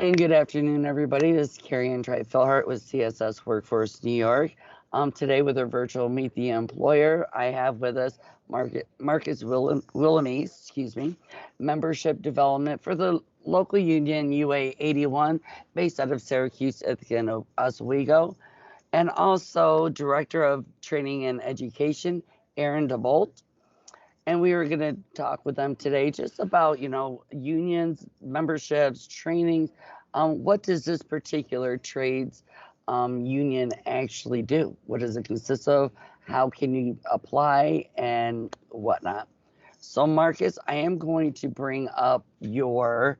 And good afternoon, everybody. This is Carrie Ann Philhart with CSS Workforce New York. Today, with our virtual Meet the Employer, I have with us Marcus Willamese, membership development for the local union UA 81, based out of Syracuse, Ithaca, and Oswego, and also Director of Training and Education, Aaron DeBolt. And we were going to talk with them today just about, unions, memberships, trainings. What does this particular trades union actually do? What does it consist of? How can you apply and whatnot? So, Marcus, I am going to bring up your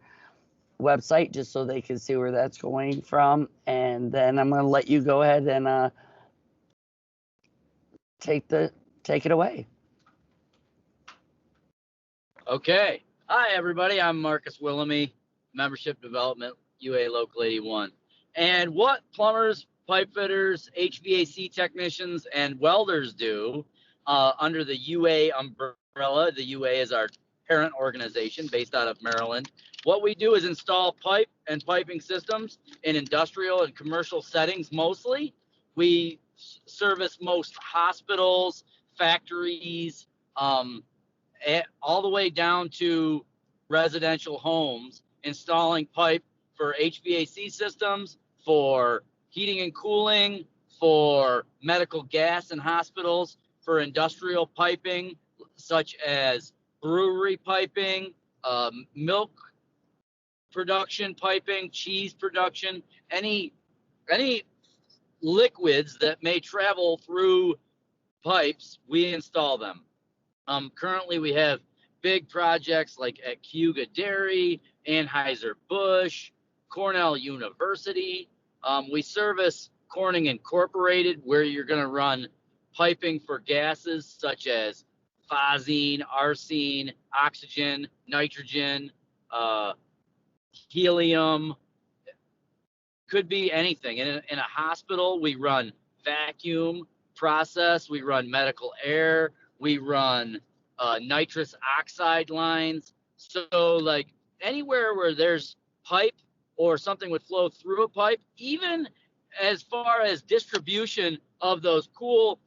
website just so they can see where that's going from. And then I'm going to let you go ahead and take it away. Okay. Hi, everybody. I'm Marcus Willamie, Membership Development, UA Local 81. And what plumbers, pipe fitters, HVAC technicians, and welders do under the UA umbrella, the UA is our parent organization based out of Maryland. What we do is install pipe and piping systems in industrial and commercial settings mostly. We service most hospitals, factories, all the way down to residential homes, installing pipe for HVAC systems, for heating and cooling, for medical gas in hospitals, for industrial piping, such as brewery piping, milk production piping, cheese production, any liquids that may travel through pipes, we install them. Currently, we have big projects like at Cayuga Dairy, Anheuser-Busch, Cornell University. We service Corning Incorporated, where you're going to run piping for gases such as phosgene, arsine, oxygen, nitrogen, helium. Could be anything. In a hospital, we run vacuum process, we run medical air, we run nitrous oxide lines. So, like anywhere where there's pipe or something would flow through a pipe, even as far as distribution of those cool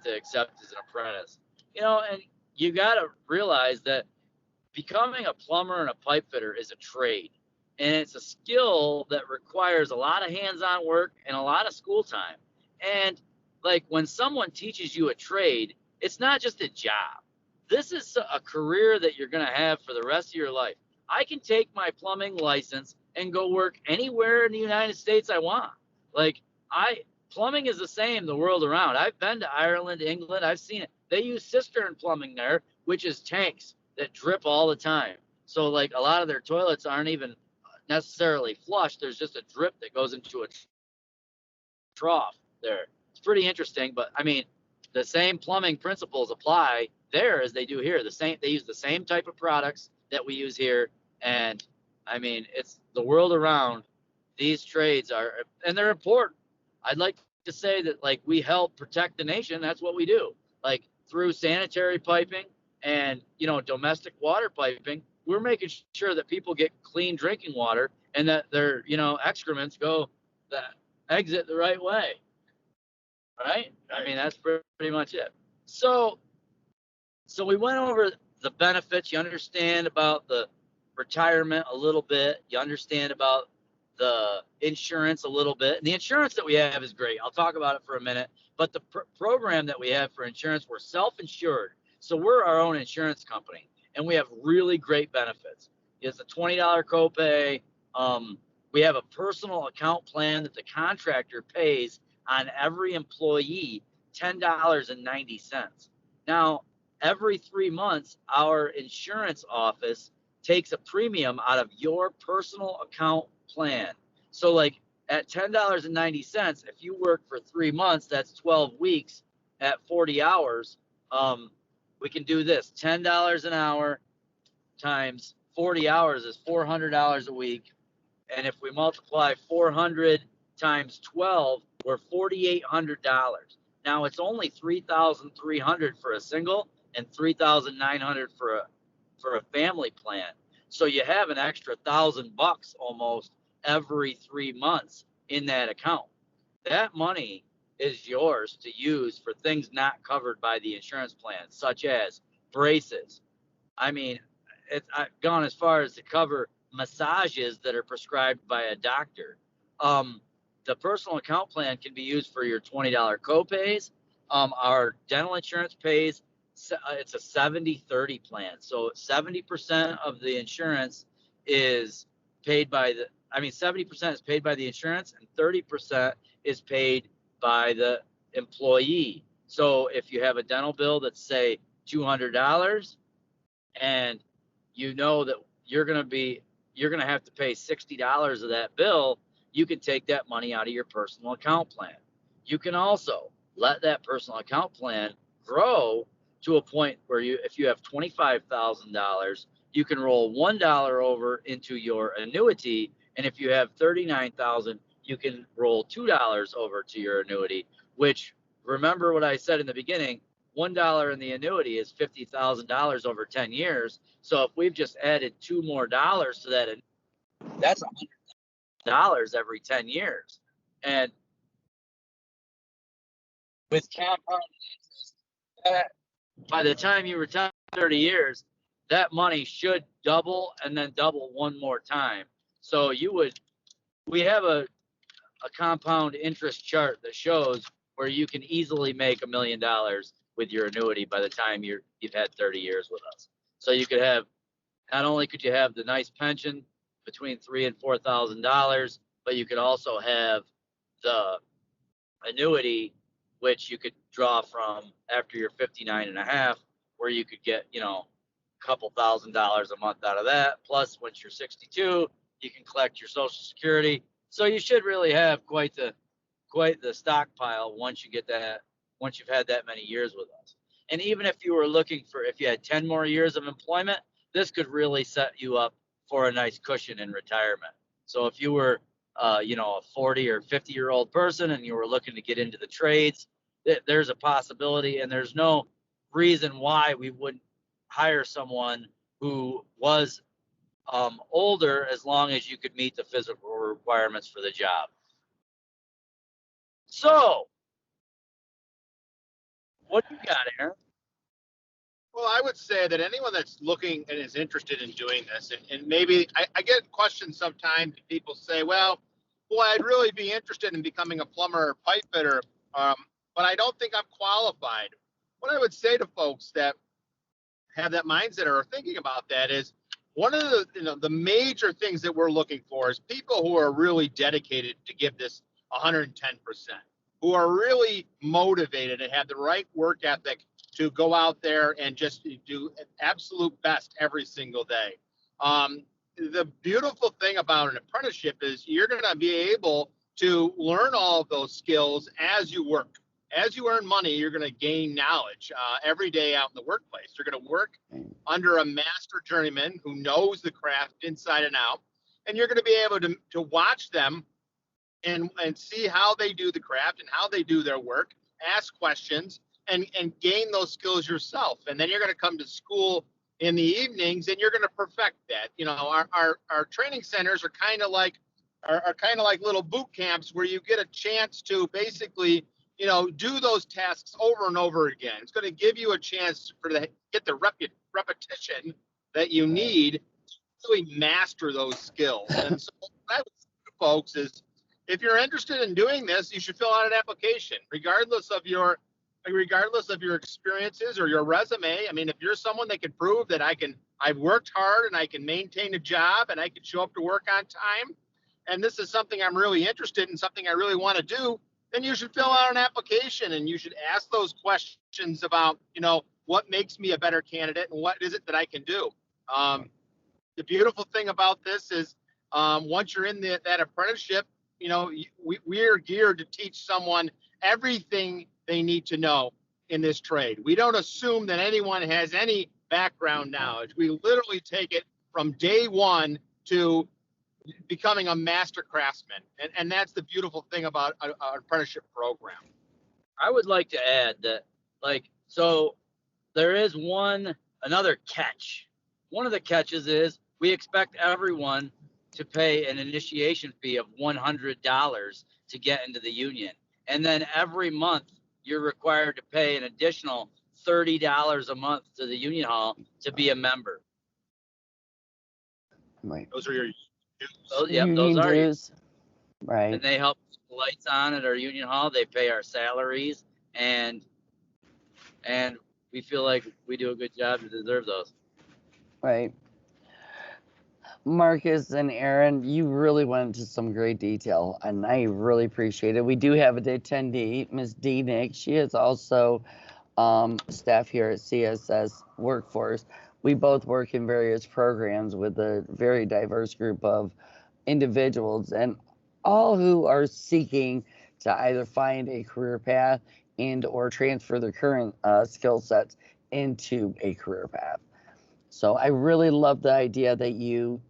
to accept as an apprentice. And you got to realize that becoming a plumber and a pipe fitter is a trade, and it's a skill that requires a lot of hands-on work and a lot of school time. And like when someone teaches you a trade, it's not just a job. This is a career that you're going to have for the rest of your life. I can take my plumbing license and go work anywhere in the United States I want. Like plumbing is the same the world around. I've been to Ireland, England. I've seen it. They use cistern plumbing there, which is tanks that drip all the time. So like a lot of their toilets aren't even necessarily flush. There's just a drip that goes into a trough there. It's pretty interesting, but I mean, the same plumbing principles apply there as they do here. They use the same type of products that we use here. And I mean, it's the world around. These trades are, and they're important. I'd like to say that like we help protect the nation. That's what we do. Like through sanitary piping and domestic water piping, we're making sure that people get clean drinking water and that their excrements go the exit the right way. Right? I mean, that's pretty much it. So we went over the benefits. You understand about the retirement a little bit. You understand about the insurance a little bit. And the insurance that we have is great. I'll talk about it for a minute. But the program that we have for insurance, we're self-insured. So we're our own insurance company, and we have really great benefits. It's a $20 copay. We have a personal account plan that the contractor pays on every employee, $10.90. Now, every 3 months, our insurance office takes a premium out of your personal account plan. So like at $10.90, if you work for 3 months, that's 12 weeks at 40 hours. We can do this. $10 an hour times 40 hours is $400 a week. And if we multiply 400 times 12, we're $4,800. Now it's only $3,300 for a single and $3,900 for a family plan. So you have an extra $1,000 almost every 3 months in that account. That money is yours to use for things not covered by the insurance plan, such as braces. I mean, I've gone as far as to cover massages that are prescribed by a doctor. The personal account plan can be used for your $20 copays. Our dental insurance pays, it's a 70-30 plan. So 70% of the insurance is paid by 70% is paid by the insurance and 30% is paid by the employee. So if you have a dental bill that's say $200 and you know that you're going to have to pay $60 of that bill, you can take that money out of your personal account plan. You can also let that personal account plan grow to a point where if you have $25,000, you can roll $1 over into your annuity. And if you have $39,000, you can roll $2 over to your annuity, which, remember what I said in the beginning, $1 in the annuity is $50,000 over 10 years. So if we've just added $2 more to that, that's $100 every 10 years. And with compound interest, by the time you retire 30 years, that money should double and then double one more time. So we have a compound interest chart that shows where you can easily make $1 million with your annuity by the time you've had 30 years with us. So you could have, not only could you have the nice pension between $3,000 and $4,000, but you could also have the annuity, which you could draw from after you're 59 and a half, where you could get, a couple $1,000s a month out of that. Plus, once you're 62, you can collect your Social Security. So you should really have quite the stockpile once you've had that many years with us. And even if you had 10 more years of employment, this could really set you up for a nice cushion in retirement. So if you were, a 40 or 50-year-old person and you were looking to get into the trades, there's a possibility, and there's no reason why we wouldn't hire someone who was older, as long as you could meet the physical requirements for the job. So What do you got, Aaron? Well, I would say that anyone that's looking and is interested in doing this, and maybe I get questions sometimes. People say, well, boy, I'd really be interested in becoming a plumber or pipe fitter, but I don't think I'm qualified. What I would say to folks that have that mindset or are thinking about that is one of the major things that we're looking for is people who are really dedicated to give this 110%, who are really motivated and have the right work ethic to go out there and just do absolute best every single day. The beautiful thing about an apprenticeship is you're going to be able to learn all of those skills as you work. As you earn money, you're going to gain knowledge every day out in the workplace. You're going to work under a master journeyman who knows the craft inside and out, and you're going to be able to watch them and see how they do the craft and how they do their work, ask questions, and gain those skills yourself. And then you're going to come to school in the evenings and you're going to perfect that. You know, our training centers are kind of like little boot camps where you get a chance to basically, you know, do those tasks over and over again. It's going to give you a chance to get the repetition that you need to really master those skills. And so what I would say to folks is, if you're interested in doing this, you should fill out an application, regardless of your experiences or your resume. I mean, if you're someone that can prove that I've worked hard and I can maintain a job and I can show up to work on time, and this is something I'm really interested in, something I really want to do, then you should fill out an application and you should ask those questions about, you know, what makes me a better candidate and what is it that I can do. The beautiful thing about this is once you're in that apprenticeship, you know, we are geared to teach someone everything they need to know in this trade. We don't assume that anyone has any background knowledge. We literally take it from day one to becoming a master craftsman. And that's the beautiful thing about our apprenticeship program. I would like to add that, so there is another catch. One of the catches is we expect everyone to pay an initiation fee of $100 to get into the union. And then every month you're required to pay an additional $30 a month to the union hall to be a member. Right. Those are your dues. Yep, those are dues. Right. And they help the lights on at our union hall. They pay our salaries, and we feel like we do a good job to deserve those. Right. Marcus and Aaron, you really went into some great detail, and I really appreciate it. We do have an attendee, Ms. D. Nick. She is also staff here at CSS Workforce. We both work in various programs with a very diverse group of individuals, and all who are seeking to either find a career path and or transfer their current skill sets into a career path. So I really love the idea that you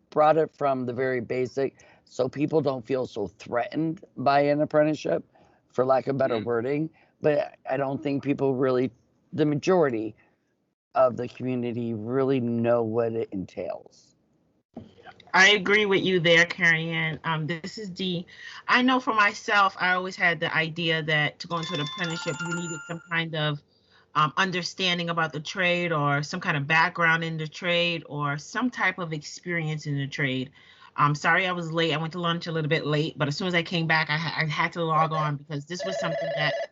brought it from the very basic, so people don't feel so threatened by an apprenticeship, for lack of better wording. But I don't think people really, the majority of the community, really know what it entails. I agree with you there, Carrie Ann. This is Dee. I know for myself, I always had the idea that to go into an apprenticeship, you needed some kind of understanding about the trade or some kind of background in the trade or some type of experience in the trade. Sorry I was late. I went to lunch a little bit late, but as soon as I came back, I had to log on because this was something that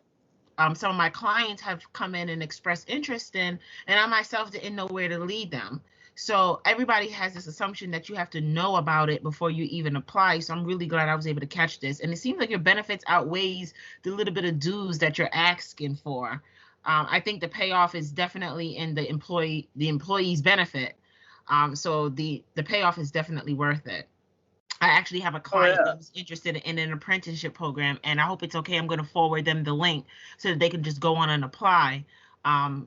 some of my clients have come in and expressed interest in, and I myself didn't know where to lead them. So everybody has this assumption that you have to know about it before you even apply. So I'm really glad I was able to catch this. And it seems like your benefits outweighs the little bit of dues that you're asking for. I think the payoff is definitely in the employee's benefit. So the payoff is definitely worth it. I actually have a client who's interested in an apprenticeship program, and I hope it's okay. I'm going to forward them the link so that they can just go on and apply.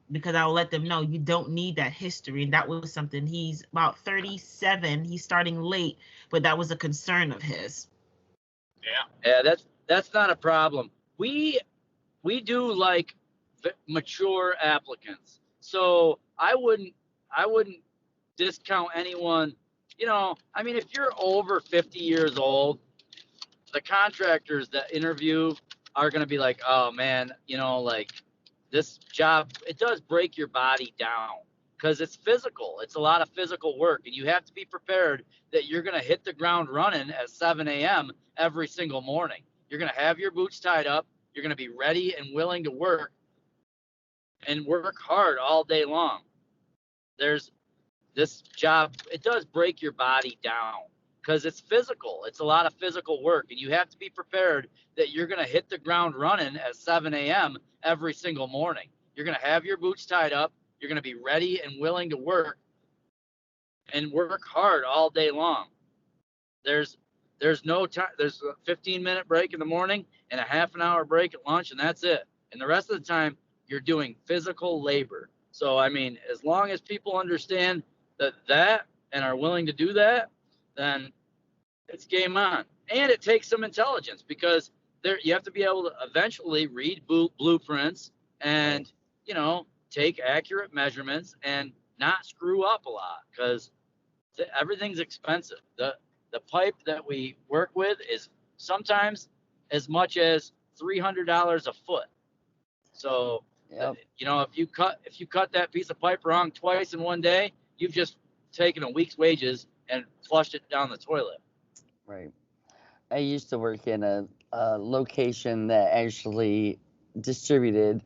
Because I'll let them know you don't need that history. And that was something. He's about 37. He's starting late, but that was a concern of his. Yeah, that's not a problem. We do like mature applicants. So I wouldn't discount anyone. You know, I mean, if you're over 50 years old, the contractors that interview are going to be like, oh man, like this job, it does break your body down because it's physical. It's a lot of physical work, and you have to be prepared that you're going to hit the ground running at 7 a.m. every single morning. You're going to have your boots tied up. You're going to be ready and willing to work and work hard all day long. There's this job, it does break your body down because it's physical. It's a lot of physical work, and you have to be prepared that you're going to hit the ground running at 7 a.m. every single morning. You're going to have your boots tied up. You're going to be ready and willing to work and work hard all day long. There's no time. There's a 15-minute break in the morning and a half an hour break at lunch, and that's it. And the rest of the time, you're doing physical labor. So, I mean, as long as people understand that and are willing to do that, then it's game on. And it takes some intelligence because you have to be able to eventually read blueprints and, take accurate measurements and not screw up a lot because everything's expensive. The pipe that we work with is sometimes as much as $300 a foot. So, Yep. if you cut that piece of pipe wrong twice in one day, you've just taken a week's wages and flushed it down the toilet. Right. I used to work in a location that actually distributed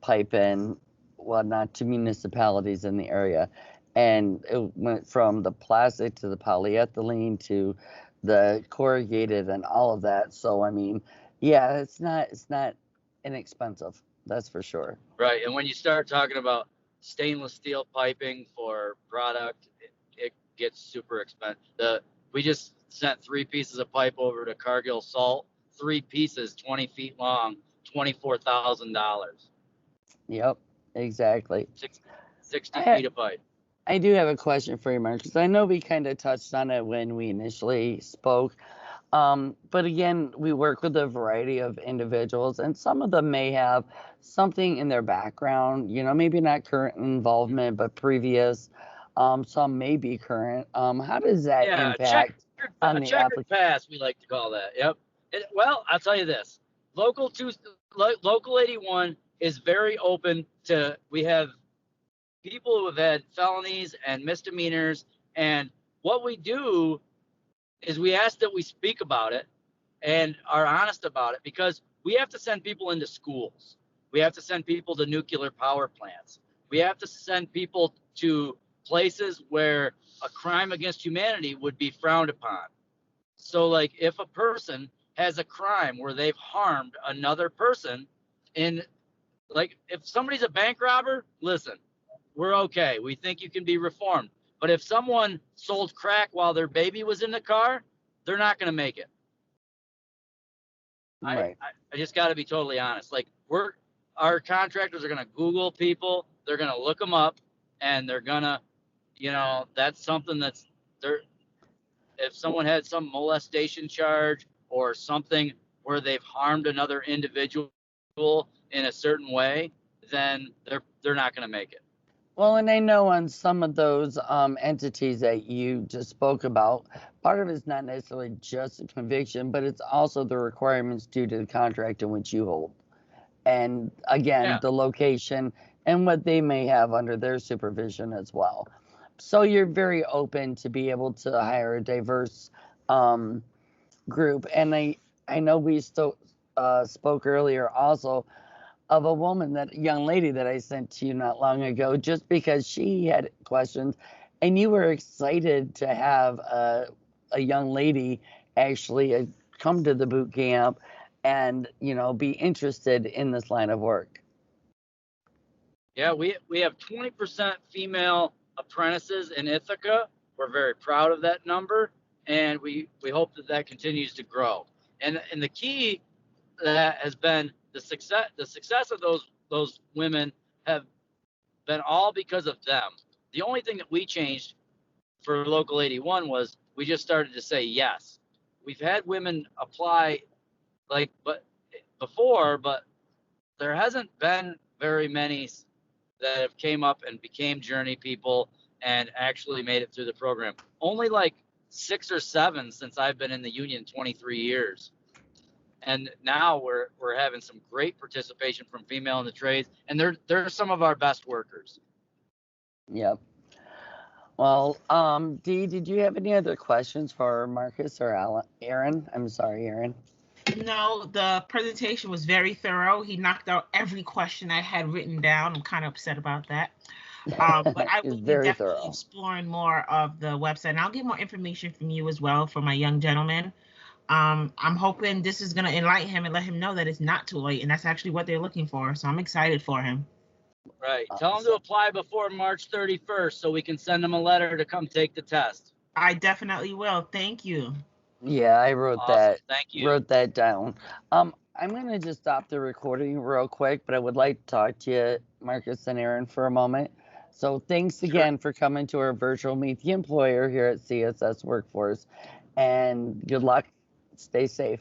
pipe and whatnot to municipalities in the area. And it went from the plastic to the polyethylene to the corrugated and all of that. So, I mean, yeah, it's not inexpensive. That's for sure. Right. And when you start talking about stainless steel piping for product, it gets super expensive. We just sent 3 pieces of pipe over to Cargill Salt, 3 pieces, 20 feet long, $24,000. Yep, exactly. 60 feet of pipe. I do have a question for you, Mark, because I know we kind of touched on it when we initially spoke. But again, we work with a variety of individuals, and some of them may have something in their background, maybe not current involvement, but previous. Some may be current. How does that impact on the checkered pass, we like to call that. Yep. Well, I'll tell you this. Local 81 is very open to, we have people who have had felonies and misdemeanors, and what we do is we ask that we speak about it and are honest about it because we have to send people into schools. We have to send people to nuclear power plants. We have to send people to places where a crime against humanity would be frowned upon. So, like, if a person has a crime where they've harmed another person, like, if somebody's a bank robber, listen, we're okay. We think you can be reformed. But if someone sold crack while their baby was in the car, they're not going to make it. Right. I just got to be totally honest. Like, our contractors are going to Google people. They're going to look them up, and they're going to, that's something that's there. If someone had some molestation charge or something where they've harmed another individual in a certain way, then they're not going to make it. Well, and I know on some of those entities that you just spoke about, part of it is not necessarily just a conviction, but it's also the requirements due to the contract in which you hold. And again, the location and what they may have under their supervision as well. So you're very open to be able to hire a diverse group. And I know we spoke earlier also of a woman, that young lady that I sent to you not long ago, just because she had questions and you were excited to have a young lady actually come to the boot camp and, be interested in this line of work. Yeah, we have 20% female apprentices in Ithaca. We're very proud of that number, and we hope that continues to grow. And the key that has been the success of those women have been all because of them. The only thing that we changed for Local 81 was we just started to say yes. We've had women apply but there hasn't been very many that have came up and became Journey people and actually made it through the program. Only like 6 or 7 since I've been in the union 23 years. And now we're having some great participation from female in the trades, and they're some of our best workers. Yep. Well, Dee, did you have any other questions for Marcus or Aaron? I'm sorry, Aaron. No, the presentation was very thorough. He knocked out every question I had written down. I'm kind of upset about that. But I will be definitely exploring more of the website. And I'll get more information from you as well for my young gentleman. I'm hoping this is going to enlighten him and let him know that it's not too late. And that's actually what they're looking for. So I'm excited for him. Right. Tell him to apply before March 31st so we can send him a letter to come take the test. I definitely will. Thank you. Yeah, I wrote that. Thank you. Wrote that down. I'm going to just stop the recording real quick, but I would like to talk to you, Marcus and Aaron, for a moment. So thanks again for coming to our virtual Meet the Employer here at CSS Workforce. And good luck. Stay safe.